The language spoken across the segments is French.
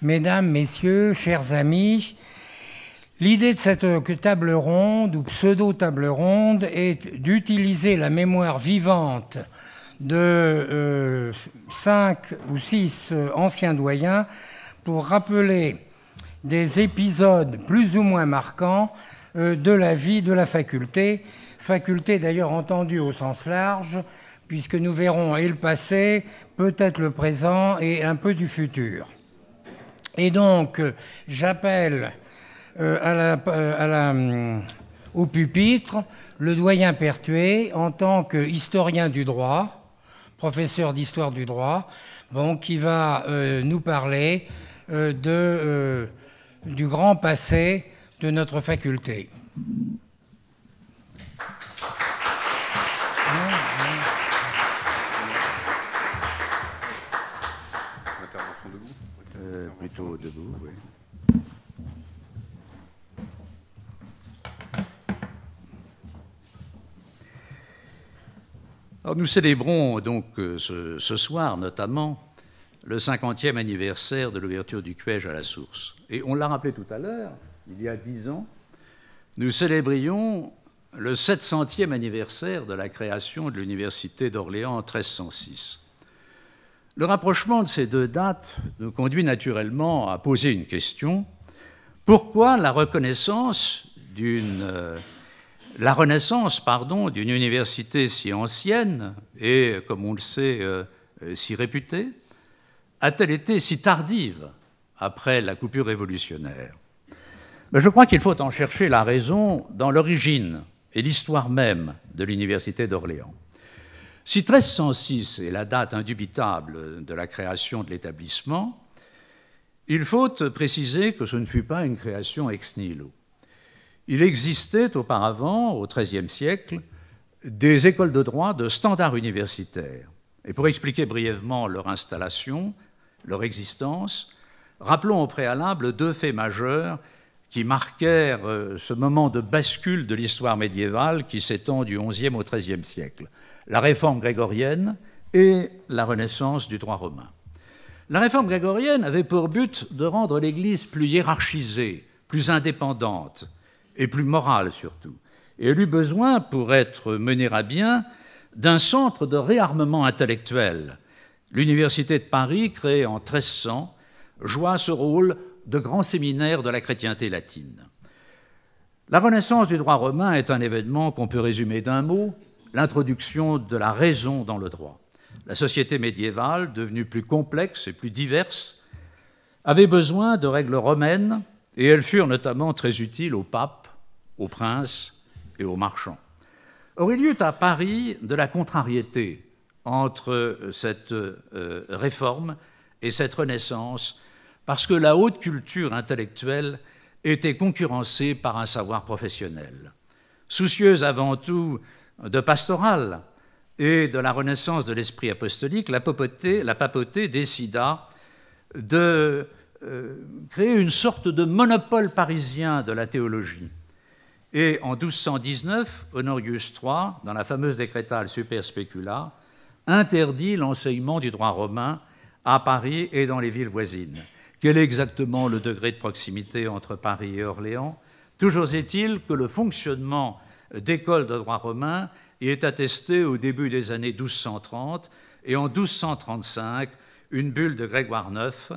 Mesdames, Messieurs, chers amis, l'idée de cette table ronde, ou pseudo-table ronde, est d'utiliser la mémoire vivante de 5 ou 6 anciens doyens pour rappeler des épisodes plus ou moins marquants de la vie de la faculté d'ailleurs entendue au sens large, puisque nous verrons et le passé, peut-être le présent et un peu du futur. Et donc, j'appelle au pupitre le doyen Pertuis en tant qu'historien du droit, professeur d'histoire du droit, qui va nous parler du grand passé de notre faculté. Intervention debout plutôt debout, oui. Alors, nous célébrons donc ce soir notamment le 50e anniversaire de l'ouverture du Cuège à la source. Et on l'a rappelé tout à l'heure, il y a 10 ans, nous célébrions le 700e anniversaire de la création de l'Université d'Orléans en 1306. Le rapprochement de ces deux dates nous conduit naturellement à poser une question. Pourquoi la renaissance d'une université si ancienne et, comme on le sait, si réputée, a-t-elle été si tardive après la coupure révolutionnaire? Je crois qu'il faut en chercher la raison dans l'origine et l'histoire même de l'Université d'Orléans. Si 1306 est la date indubitable de la création de l'établissement, il faut préciser que ce ne fut pas une création ex nihilo. Il existait auparavant, au XIIIe siècle, des écoles de droit de standard universitaire. Et pour expliquer brièvement leur installation, leur existence, rappelons au préalable deux faits majeurs qui marquèrent ce moment de bascule de l'histoire médiévale qui s'étend du XIe au XIIIe siècle. La réforme grégorienne et la renaissance du droit romain. La réforme grégorienne avait pour but de rendre l'Église plus hiérarchisée, plus indépendante et plus morale surtout. Et elle eut besoin, pour être menée à bien, d'un centre de réarmement intellectuel. L'Université de Paris, créée en 1300, joua ce rôle de grand séminaire de la chrétienté latine. La renaissance du droit romain est un événement qu'on peut résumer d'un mot, l'introduction de la raison dans le droit. La société médiévale, devenue plus complexe et plus diverse, avait besoin de règles romaines et elles furent notamment très utiles aux papes, aux princes et aux marchands. Or, il y eut à Paris de la contrariété entre cette réforme et cette renaissance parce que la haute culture intellectuelle était concurrencée par un savoir professionnel. Soucieuse avant tout de pastoral et de la renaissance de l'esprit apostolique, la papauté décida de créer une sorte de monopole parisien de la théologie. Et en 1219, Honorius III, dans la fameuse décrétale Super Specula, interdit l'enseignement du droit romain à Paris et dans les villes voisines. Quel est exactement le degré de proximité entre Paris et Orléans? Toujours est-il que le fonctionnement d'écoles de droit romain est attesté au début des années 1230 et en 1235, une bulle de Grégoire IX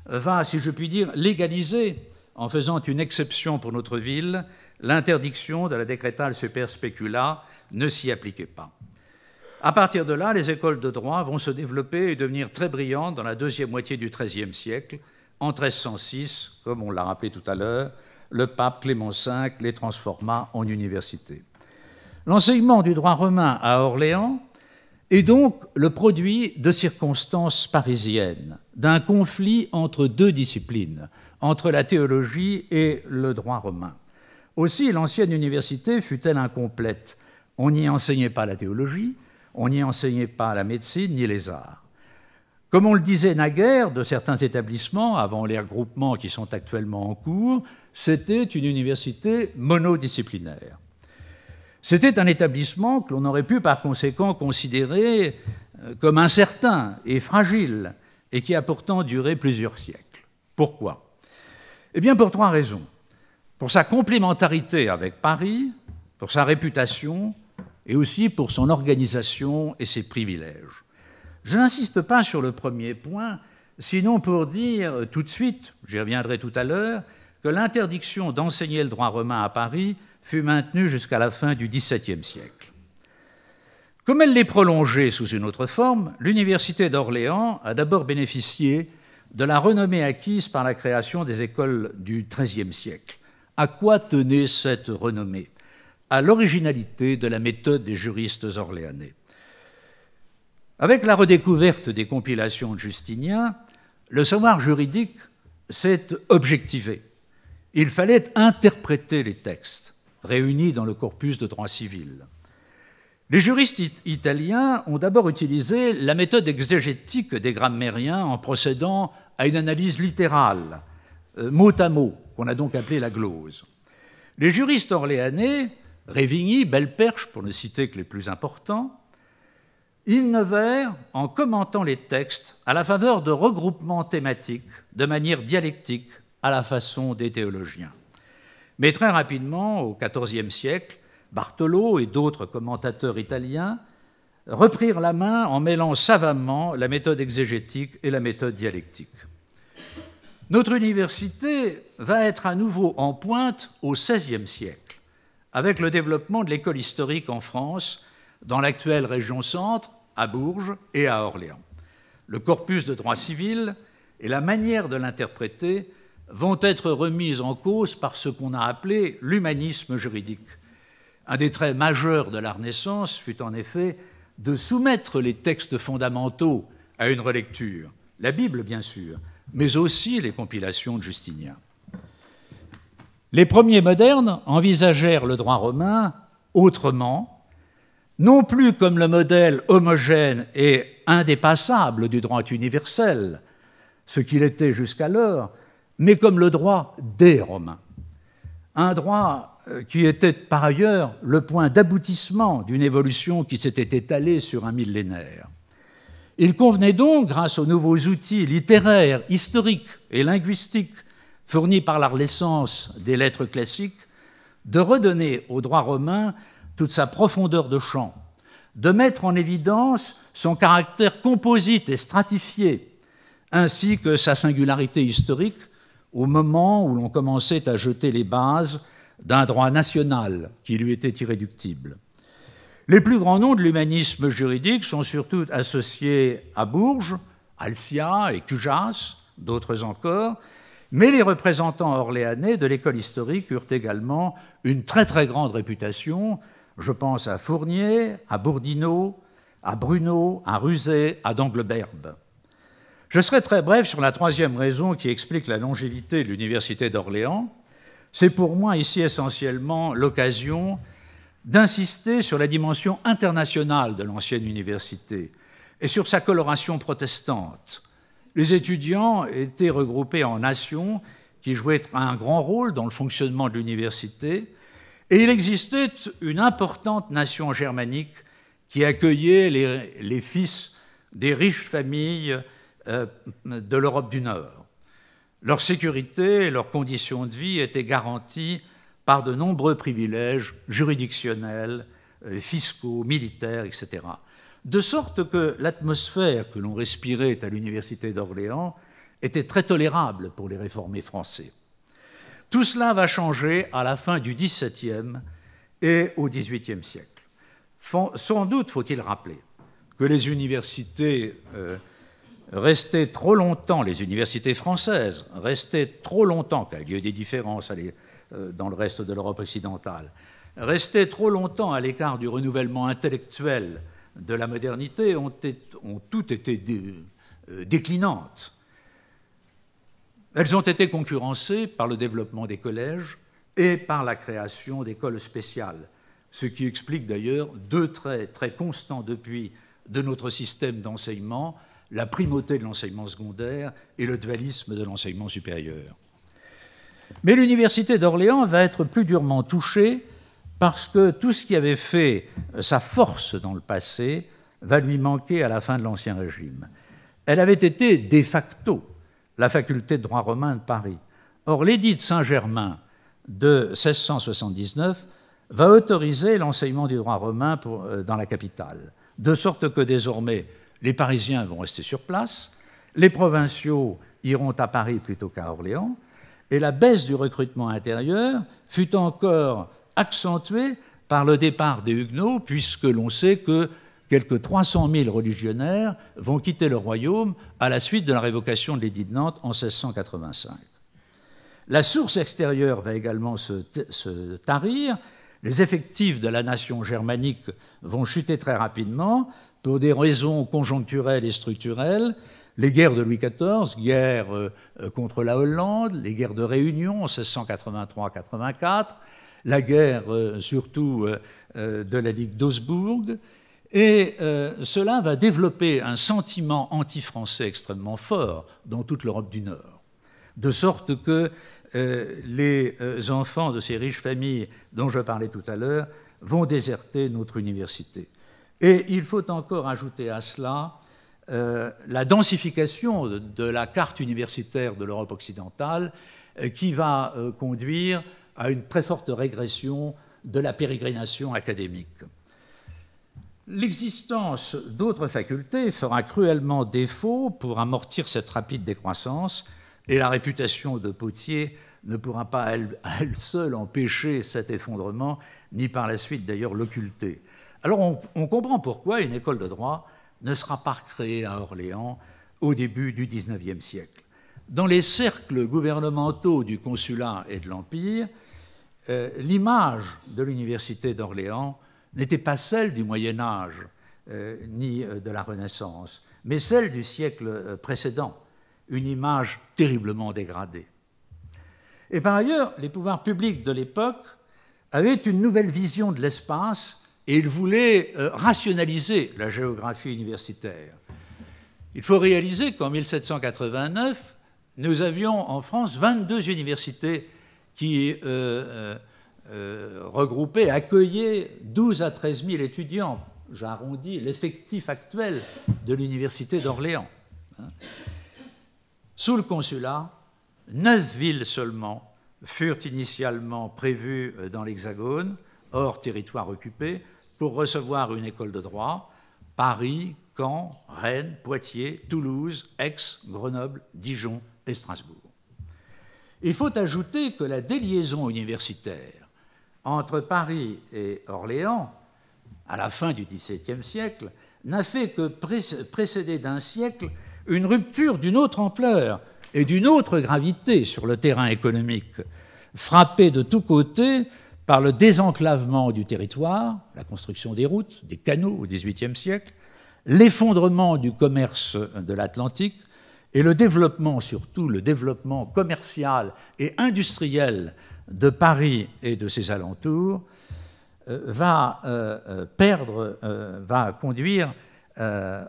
va, si je puis dire, légaliser, en faisant une exception pour notre ville, l'interdiction de la décrétale Super Specula ne s'y appliquait pas. À partir de là, les écoles de droit vont se développer et devenir très brillantes dans la deuxième moitié du XIIIe siècle. En 1306, comme on l'a rappelé tout à l'heure, le pape Clément V les transforma en universités. L'enseignement du droit romain à Orléans est donc le produit de circonstances parisiennes, d'un conflit entre deux disciplines, entre la théologie et le droit romain. Aussi, l'ancienne université fut-elle incomplète. On n'y enseignait pas la théologie, on n'y enseignait pas la médecine ni les arts. Comme on le disait naguère de certains établissements, avant les regroupements qui sont actuellement en cours, c'était une université monodisciplinaire. C'était un établissement que l'on aurait pu par conséquent considérer comme incertain et fragile, et qui a pourtant duré plusieurs siècles. Pourquoi? Eh bien, pour 3 raisons. Pour sa complémentarité avec Paris, pour sa réputation et aussi pour son organisation et ses privilèges. Je n'insiste pas sur le premier point, sinon pour dire tout de suite, j'y reviendrai tout à l'heure, que l'interdiction d'enseigner le droit romain à Paris fut maintenue jusqu'à la fin du XVIIe siècle. Comme elle l'est prolongée sous une autre forme, l'Université d'Orléans a d'abord bénéficié de la renommée acquise par la création des écoles du XIIIe siècle. À quoi tenait cette renommée? À l'originalité de la méthode des juristes orléanais. Avec la redécouverte des compilations de Justinien, le savoir juridique s'est objectivé. Il fallait interpréter les textes réunis dans le corpus de droit civil. Les juristes italiens ont d'abord utilisé la méthode exégétique des grammairiens en procédant à une analyse littérale, mot à mot, qu'on a donc appelée la glose. Les juristes orléanais, Révigny, Belperche, pour ne citer que les plus importants, innovèrent en commentant les textes à la faveur de regroupements thématiques de manière dialectique à la façon des théologiens. Mais très rapidement, au XIVe siècle, Bartolo et d'autres commentateurs italiens reprirent la main en mêlant savamment la méthode exégétique et la méthode dialectique. Notre université va être à nouveau en pointe au XVIe siècle, avec le développement de l'école historique en France, dans l'actuelle région centre, à Bourges et à Orléans. Le corpus de droit civil et la manière de l'interpréter vont être remises en cause par ce qu'on a appelé l'humanisme juridique. Un des traits majeurs de la Renaissance fut en effet de soumettre les textes fondamentaux à une relecture, la Bible bien sûr, mais aussi les compilations de Justinien. Les premiers modernes envisagèrent le droit romain autrement, non plus comme le modèle homogène et indépassable du droit universel, ce qu'il était jusqu'alors, mais comme le droit des Romains. Un droit qui était par ailleurs le point d'aboutissement d'une évolution qui s'était étalée sur un millénaire. Il convenait donc, grâce aux nouveaux outils littéraires, historiques et linguistiques fournis par la renaissance des lettres classiques, de redonner au droit romain toute sa profondeur de champ, de mettre en évidence son caractère composite et stratifié, ainsi que sa singularité historique au moment où l'on commençait à jeter les bases d'un droit national qui lui était irréductible. Les plus grands noms de l'humanisme juridique sont surtout associés à Bourges, Alcia et Cujas, d'autres encore, mais les représentants orléanais de l'école historique eurent également une très très grande réputation. Je pense à Fournier, à Bourdineau, à Bruno, à Ruzet, à d'Angleberbe. Je serai très bref sur la troisième raison qui explique la longévité de l'Université d'Orléans. C'est pour moi ici essentiellement l'occasion d'insister sur la dimension internationale de l'ancienne université et sur sa coloration protestante. Les étudiants étaient regroupés en nations qui jouaient un grand rôle dans le fonctionnement de l'université, et il existait une importante nation germanique qui accueillait les fils des riches familles de l'Europe du Nord. Leur sécurité et leurs conditions de vie étaient garanties par de nombreux privilèges juridictionnels, fiscaux, militaires, etc. De sorte que l'atmosphère que l'on respirait à l'Université d'Orléans était très tolérable pour les réformés français. Tout cela va changer à la fin du XVIIe et au XVIIIe siècle. Sans doute faut-il rappeler que les universités restaient trop longtemps, les universités françaises restaient trop longtemps, car il y a eu des différences dans le reste de l'Europe occidentale, restaient trop longtemps à l'écart du renouvellement intellectuel de la modernité, ont toutes été déclinantes. Elles ont été concurrencées par le développement des collèges et par la création d'écoles spéciales, ce qui explique d'ailleurs deux traits très constants depuis de notre système d'enseignement, la primauté de l'enseignement secondaire et le dualisme de l'enseignement supérieur. Mais l'Université d'Orléans va être plus durement touchée parce que tout ce qui avait fait sa force dans le passé va lui manquer à la fin de l'Ancien Régime. Elle avait été de facto la faculté de droit romain de Paris. Or, l'édit de Saint-Germain de 1679 va autoriser l'enseignement du droit romain dans la capitale, de sorte que désormais, les Parisiens vont rester sur place, les provinciaux iront à Paris plutôt qu'à Orléans, et la baisse du recrutement intérieur fut encore accentuée par le départ des Huguenots, puisque l'on sait que quelques 300 000 religionnaires vont quitter le royaume à la suite de la révocation de l'édit de Nantes en 1685. La source extérieure va également se tarir. Les effectifs de la nation germanique vont chuter très rapidement pour des raisons conjoncturelles et structurelles. Les guerres de Louis XIV, guerre contre la Hollande, les guerres de Réunion en 1683-84, la guerre surtout de la Ligue d'Augsbourg, et cela va développer un sentiment anti-français extrêmement fort dans toute l'Europe du Nord, de sorte que les enfants de ces riches familles dont je parlais tout à l'heure vont déserter notre université. Et il faut encore ajouter à cela la densification de la carte universitaire de l'Europe occidentale qui va conduire à une très forte régression de la pérégrination académique. L'existence d'autres facultés fera cruellement défaut pour amortir cette rapide décroissance, et la réputation de Potier ne pourra pas à elle seule empêcher cet effondrement, ni par la suite d'ailleurs l'occulter. Alors on comprend pourquoi une école de droit ne sera pas créée à Orléans au début du XIXe siècle. Dans les cercles gouvernementaux du consulat et de l'Empire, l'image de l'université d'Orléans n'était pas celle du Moyen-Âge ni de la Renaissance, mais celle du siècle précédent, une image terriblement dégradée. Et par ailleurs, les pouvoirs publics de l'époque avaient une nouvelle vision de l'espace et ils voulaient rationaliser la géographie universitaire. Il faut réaliser qu'en 1789, nous avions en France 22 universités qui regroupaient, accueillaient 12 à 13 000 étudiants. J'arrondis l'effectif actuel de l'université d'Orléans. Sous le consulat, 9 villes seulement furent initialement prévues dans l'Hexagone, hors territoire occupé, pour recevoir une école de droit: Paris, Caen, Rennes, Poitiers, Toulouse, Aix, Grenoble, Dijon et Strasbourg. Il faut ajouter que la déliaison universitaire entre Paris et Orléans, à la fin du XVIIe siècle, n'a fait que précéder d'un siècle une rupture d'une autre ampleur et d'une autre gravité sur le terrain économique, frappé de tous côtés par le désenclavement du territoire, la construction des routes, des canaux au XVIIIe siècle, l'effondrement du commerce de l'Atlantique et le développement, surtout le développement commercial et industriel de Paris et de ses alentours, va conduire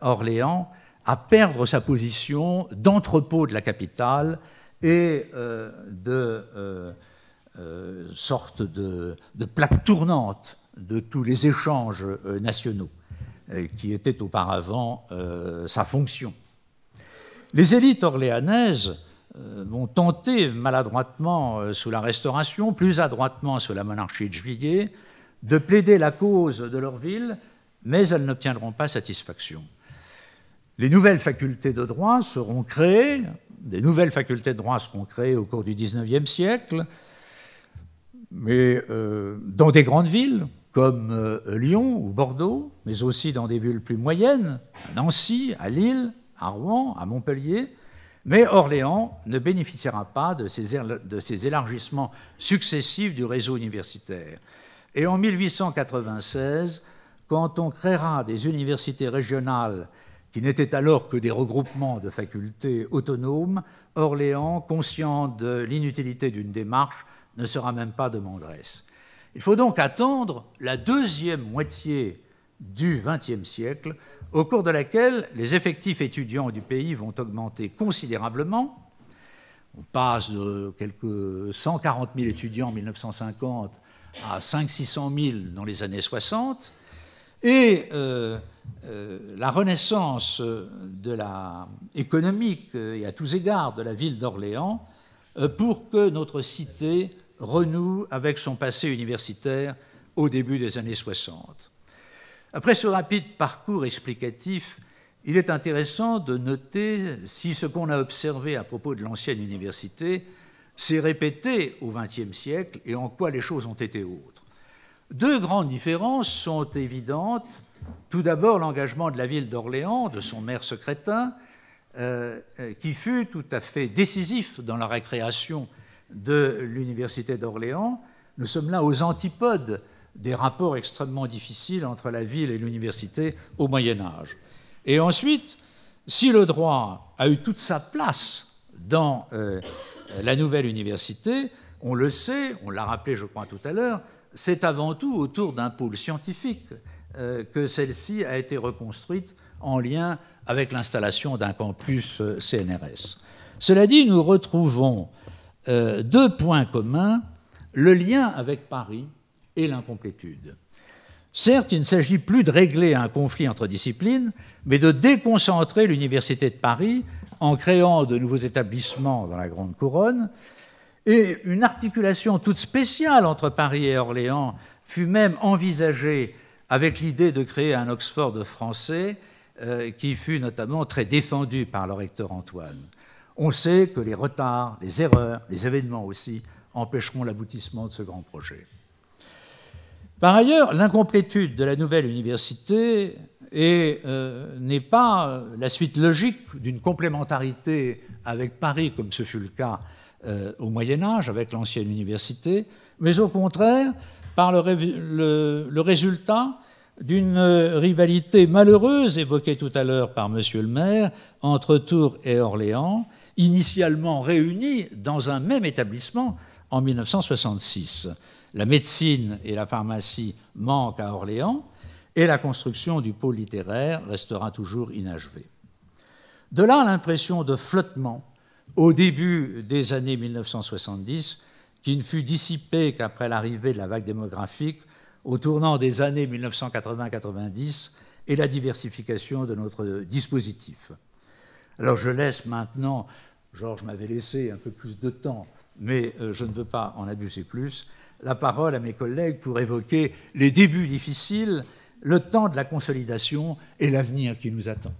Orléans à perdre sa position d'entrepôt de la capitale et de sorte de plaque tournante de tous les échanges nationaux qui étaient auparavant sa fonction. Les élites orléanaises vont tenter maladroitement sous la Restauration, plus adroitement sous la monarchie de Juillet, de plaider la cause de leur ville, mais elles n'obtiendront pas satisfaction. Les nouvelles facultés de droit seront créées, des nouvelles facultés de droit seront créées au cours du XIXe siècle, mais dans des grandes villes comme Lyon ou Bordeaux, mais aussi dans des villes plus moyennes, à Nancy, à Lille, à Rouen, à Montpellier. Mais Orléans ne bénéficiera pas de ces élargissements successifs du réseau universitaire. Et en 1896, quand on créera des universités régionales qui n'étaient alors que des regroupements de facultés autonomes, Orléans, conscient de l'inutilité d'une démarche, ne sera même pas demanderesse. Il faut donc attendre la deuxième moitié du XXe siècle, au cours de laquelle les effectifs étudiants du pays vont augmenter considérablement. On passe de quelques 140 000 étudiants en 1950 à 500 000 600 000 dans les années 60, Et la renaissance économique et à tous égards de la ville d'Orléans pour que notre cité renoue avec son passé universitaire au début des années 60. Après ce rapide parcours explicatif, il est intéressant de noter si ce qu'on a observé à propos de l'ancienne université s'est répété au XXe siècle et en quoi les choses ont été autres. Deux grandes différences sont évidentes. Tout d'abord, l'engagement de la ville d'Orléans, de son maire secrétin, qui fut tout à fait décisif dans la récréation de l'université d'Orléans. Nous sommes là aux antipodes des rapports extrêmement difficiles entre la ville et l'université au Moyen-Âge. Et ensuite, si le droit a eu toute sa place dans la nouvelle université, on le sait, on l'a rappelé je crois tout à l'heure, c'est avant tout autour d'un pôle scientifique que celle-ci a été reconstruite en lien avec l'installation d'un campus CNRS. Cela dit, nous retrouvons deux points communs, le lien avec Paris et l'incomplétude. Certes, il ne s'agit plus de régler un conflit entre disciplines, mais de déconcentrer l'Université de Paris en créant de nouveaux établissements dans la Grande Couronne, et une articulation toute spéciale entre Paris et Orléans fut même envisagée avec l'idée de créer un Oxford français qui fut notamment très défendu par le recteur Antoine. On sait que les retards, les erreurs, les événements aussi empêcheront l'aboutissement de ce grand projet. Par ailleurs, l'incomplétude de la nouvelle université n'est pas la suite logique d'une complémentarité avec Paris, comme ce fut le cas au Moyen-Âge avec l'ancienne université, mais au contraire par le résultat d'une rivalité malheureuse évoquée tout à l'heure par monsieur le maire entre Tours et Orléans, initialement réunis dans un même établissement en 1966. La médecine et la pharmacie manquent à Orléans et la construction du pôle littéraire restera toujours inachevée. De là l'impression de flottement au début des années 1970, qui ne fut dissipée qu'après l'arrivée de la vague démographique au tournant des années 1980-90 et la diversification de notre dispositif. Alors je laisse maintenant, Georges m'avait laissé un peu plus de temps, mais je ne veux pas en abuser plus, la parole à mes collègues pour évoquer les débuts difficiles, le temps de la consolidation et l'avenir qui nous attend.